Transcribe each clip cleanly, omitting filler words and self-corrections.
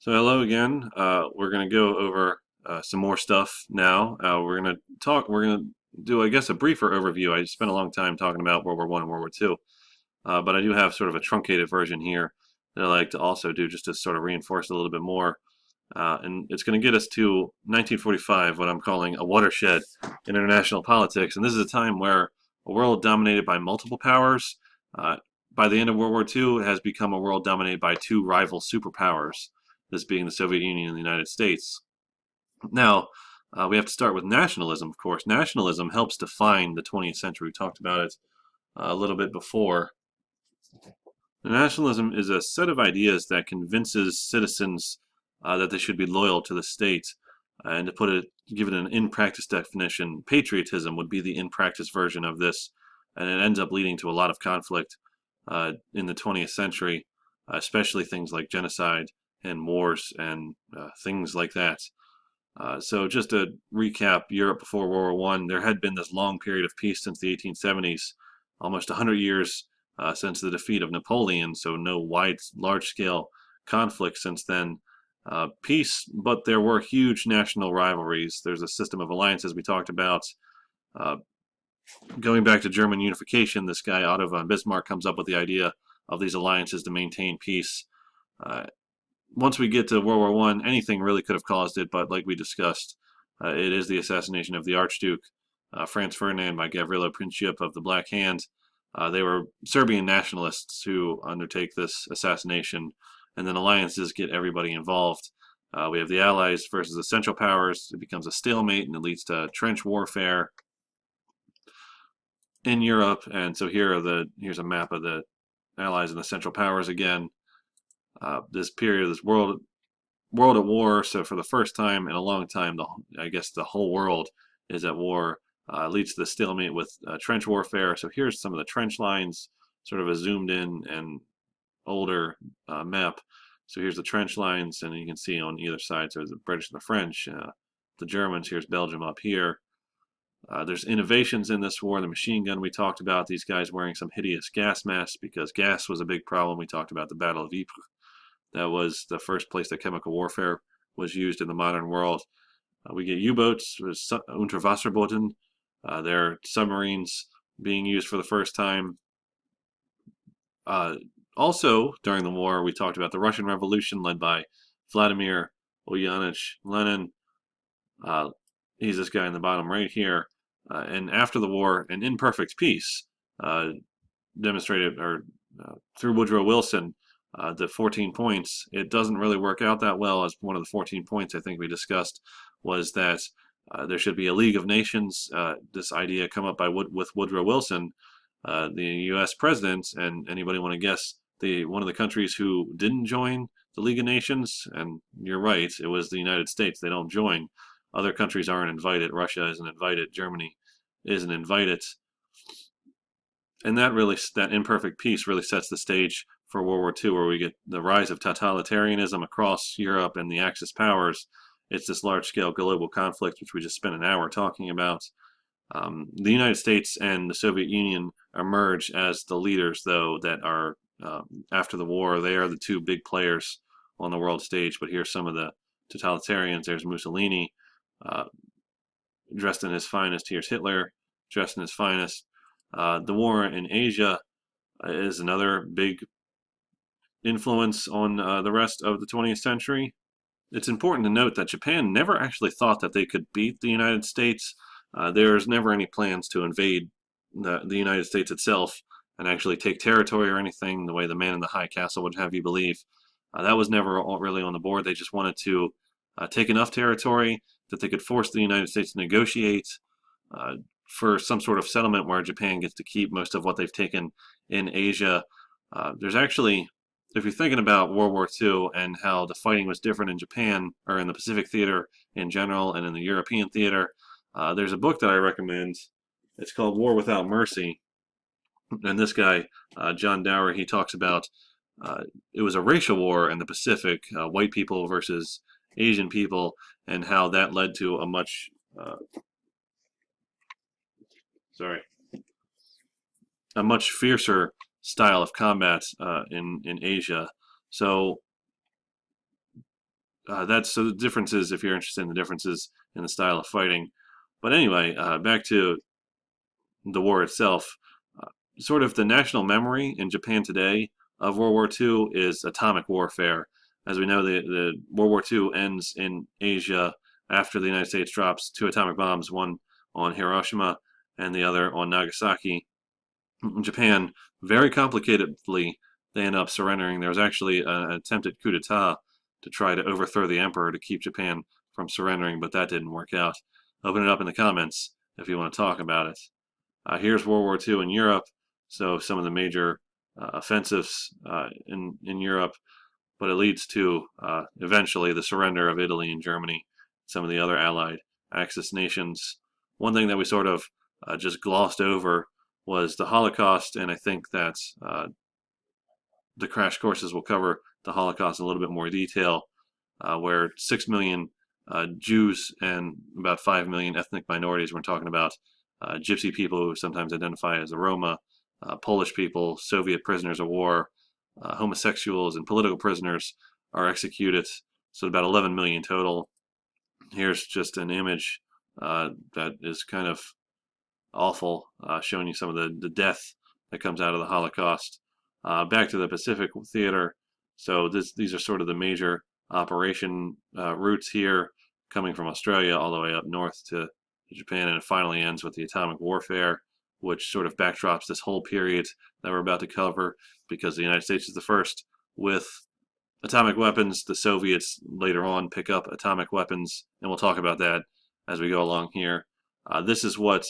So hello again. We're going to go over some more stuff now. We're going to do, I guess, a briefer overview. I spent a long time talking about World War One and World War Two, but I do have sort of a truncated version here that I like to also do just to sort of reinforce a little bit more. And it's going to get us to 1945, what I'm calling a watershed in international politics. And this is a time where a world dominated by multiple powers, uh, by the end of World War II, has become a world dominated by two rival superpowers, this being the Soviet Union and the United States. Now, we have to start with nationalism, of course. Nationalism helps define the 20th century. We talked about it a little bit before. Nationalism is a set of ideas that convinces citizens that they should be loyal to the state. And to give it an in-practice definition, patriotism would be the in-practice version of this, and it ends up leading to a lot of conflict in the 20th century, especially things like genocide and wars and things like that. So just to recap, Europe before World War One, there had been this long period of peace since the 1870s, almost 100 years since the defeat of Napoleon. So no large-scale conflict since then. Peace, but there were huge national rivalries. There's a system of alliances we talked about. Uh, Going back to German unification, this guy Otto von Bismarck comes up with the idea of these alliances to maintain peace. Uh, Once we get to World War One, anything really could have caused it, but like we discussed, it is the assassination of the Archduke Franz Ferdinand by Gavrilo Princip of the Black Hand. They were Serbian nationalists who undertake this assassination, and then alliances get everybody involved. We have the Allies versus the Central Powers. It becomes a stalemate, and it leads to trench warfare in Europe. And so here's a map of the Allies and the Central Powers again. This period, this world at war. So for the first time in a long time, I guess the whole world is at war. Leads to the stalemate with trench warfare. So here's some of the trench lines, sort of a zoomed in and older map. So here's the trench lines, and you can see on either side, so there's the British and the French, the Germans. Here's Belgium up here. There's innovations in this war. The machine gun we talked about, these guys wearing some hideous gas masks because gas was a big problem. We talked about the Battle of Ypres. That was the first place that chemical warfare was used in the modern world. We get U-boats, Unterwasserbooten. They're submarines being used for the first time. Uh, Also, during the war, we talked about the Russian Revolution led by Vladimir Ulyanich Lenin. Uh, he's this guy in the bottom right here. And after the war, an imperfect peace uh, demonstrated, or through Woodrow Wilson, the 14 points. It doesn't really work out that well, as one of the 14 points I think we discussed was that there should be a League of Nations. This idea come up with Woodrow Wilson, the U.S. president, and anybody want to guess one of the countries who didn't join the League of Nations? And you're right, it was the United States. They don't join. Other countries aren't invited. Russia isn't invited. Germany isn't invited. And that imperfect peace really sets the stage for World War II, where we get the rise of totalitarianism across Europe and the Axis powers. It's this large-scale global conflict, which we just spent an hour talking about. The United States and the Soviet Union emerge as the leaders, though, that are after the war. They are the two big players on the world stage. But here's some of the totalitarians. There's Mussolini, uh, dressed in his finest. Here's Hitler, dressed in his finest. The war in Asia is another big influence on the rest of the 20th century. It's important to note that Japan never actually thought that they could beat the United States. There's never any plans to invade the United States itself and actually take territory or anything, the way the man in the high castle would have you believe. That was never really on the board. They just wanted to take enough territory that they could force the United States to negotiate uh, for some sort of settlement where Japan gets to keep most of what they've taken in Asia. There's actually, if you're thinking about World War II and how the fighting was different in Japan, or in the Pacific theater in general and in the European theater, there's a book that I recommend. It's called War Without Mercy. And this guy, John Dower, he talks about it was a racial war in the Pacific, white people versus Asian people, and how that led to a sorry, much fiercer style of combat in Asia. So That's so the differences, if you're interested in the differences in the style of fighting. But anyway, back to the war itself. Uh, Sort of the national memory in Japan today of World War II is atomic warfare. As we know, the World War II ends in Asia after the United States drops two atomic bombs, one on Hiroshima and the other on Nagasaki. In Japan, very complicatedly, they end up surrendering. There was actually an attempted coup d'etat to try to overthrow the emperor to keep Japan from surrendering, but that didn't work out. Open it up in the comments if you want to talk about it. Here's World War II in Europe, so some of the major offensives in Europe, but it leads to eventually the surrender of Italy and Germany, some of the other Allied Axis nations. One thing that we sort of just glossed over was the Holocaust, and I think that the crash courses will cover the Holocaust in a little bit more detail, where 6 million Jews and about 5 million ethnic minorities, we're talking about Gypsy people who sometimes identify as the Roma, Polish people, Soviet prisoners of war, homosexuals, and political prisoners are executed. So about 11 million total. Here's just an image that is kind of awful, showing you some of the death that comes out of the Holocaust. Back to the Pacific Theater. So these are sort of the major operation routes here, coming from Australia all the way up north to Japan, and it finally ends with the atomic warfare, which sort of backdrops this whole period that we're about to cover, because the United States is the first with atomic weapons. The Soviets later on pick up atomic weapons, and we'll talk about that as we go along here. This is what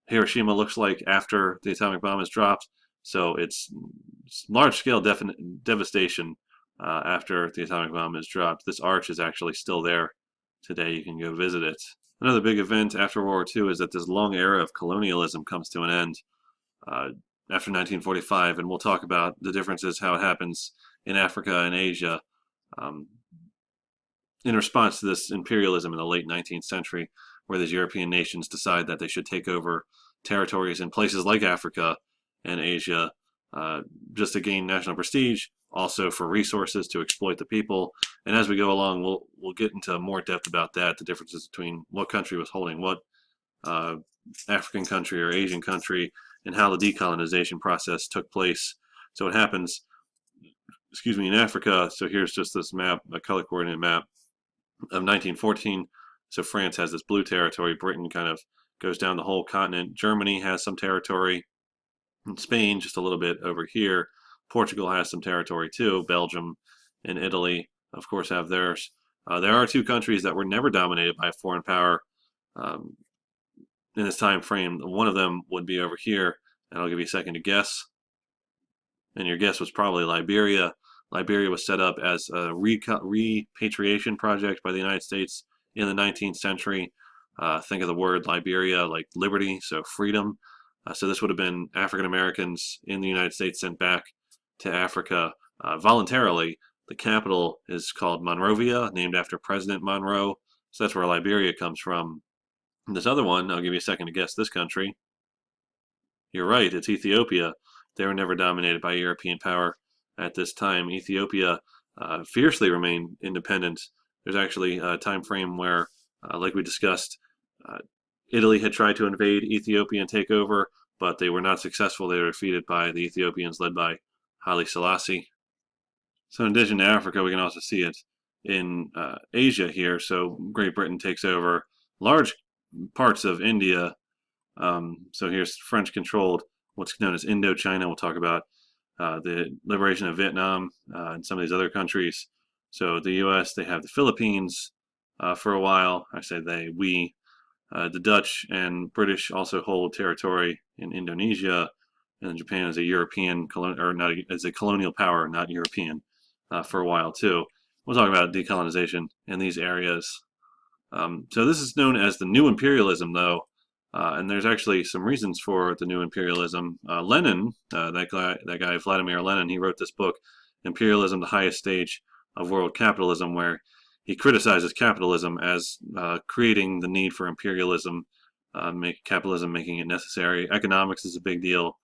Hiroshima looks like after the atomic bomb is dropped. So it's large-scale devastation after the atomic bomb is dropped. This arch is actually still there today. You can go visit it. Another big event after World War II is that this long era of colonialism comes to an end uh, after 1945, and we'll talk about the differences, how it happens in Africa and Asia. Um, in response to this imperialism in the late 19th century, where these European nations decide that they should take over territories in places like Africa and Asia, uh, just to gain national prestige, also for resources to exploit the people. And as we go along, we'll get into more depth about that, the differences between what country was holding what uh, African country or Asian country, and how the decolonization process took place. So it happens, excuse me, in Africa. So here's just this map, a color coordinated map of 1914. So France has this blue territory. Britain kind of goes down the whole continent. Germany has some territory. And Spain, just a little bit over here. Portugal has some territory too. Belgium and Italy, of course, have theirs. There are two countries that were never dominated by a foreign power um, in this time frame. One of them would be over here, and I'll give you a second to guess. And your guess was probably Liberia. Liberia was set up as a repatriation project by the United States in the 19th century. Think of the word Liberia like liberty, so freedom. So this would have been African Americans in the United States sent back to Africa voluntarily. The capital is called Monrovia, named after President Monroe. So that's where Liberia comes from. And this other one, I'll give you a second to guess this country. You're right, it's Ethiopia. They were never dominated by European power at this time. Ethiopia fiercely remained independent. There's actually a time frame where, like we discussed, uh, Italy had tried to invade Ethiopia and take over, but they were not successful. They were defeated by the Ethiopians led by Haile Selassie. So in addition to Africa, we can also see it in Asia here. So Great Britain takes over large parts of India. So here's French-controlled, what's known as Indochina. We'll talk about the liberation of Vietnam and some of these other countries. So the U.S., they have the Philippines for a while. I say they, we. The Dutch and British also hold territory in Indonesia, and Japan is a European or not as a colonial power, not European, for a while too. We'll talk about decolonization in these areas. So this is known as the New Imperialism, though, and there's actually some reasons for the New Imperialism. Lenin, that guy Vladimir Lenin, he wrote this book, Imperialism: The Highest Stage of World Capitalism, where he criticizes capitalism as creating the need for imperialism, capitalism making it necessary. Economics is a big deal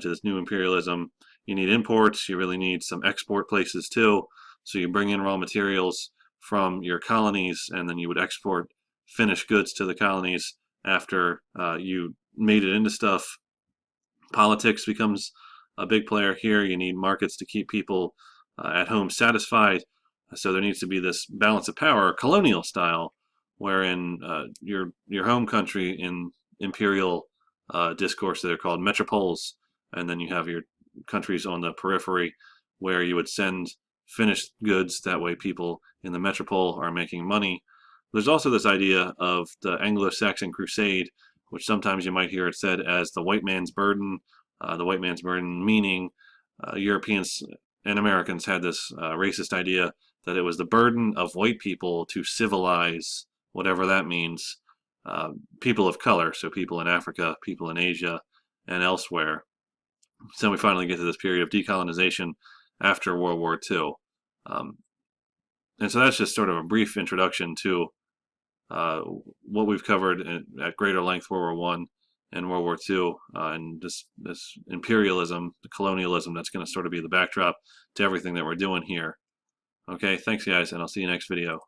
to this new imperialism. You need imports. You really need some export places too. So you bring in raw materials from your colonies, and then you would export finished goods to the colonies after you made it into stuff. Politics becomes a big player here. You need markets to keep people at home satisfied. So there needs to be this balance of power, colonial style, wherein your home country in imperial discourse, they're called metropoles, and then you have your countries on the periphery where you would send finished goods. That way, people in the metropole are making money. There's also this idea of the Anglo-Saxon Crusade, which sometimes you might hear it said as the white man's burden. The white man's burden meaning Europeans and Americans had this racist idea that it was the burden of white people to civilize, whatever that means, people of color, so people in Africa, people in Asia, and elsewhere. So we finally get to this period of decolonization after World War II. Um, and so that's just sort of a brief introduction to uh, what we've covered at greater length, World War I and World War II, and this imperialism, the colonialism that's going to sort of be the backdrop to everything that we're doing here. Okay, thanks guys, and I'll see you next video.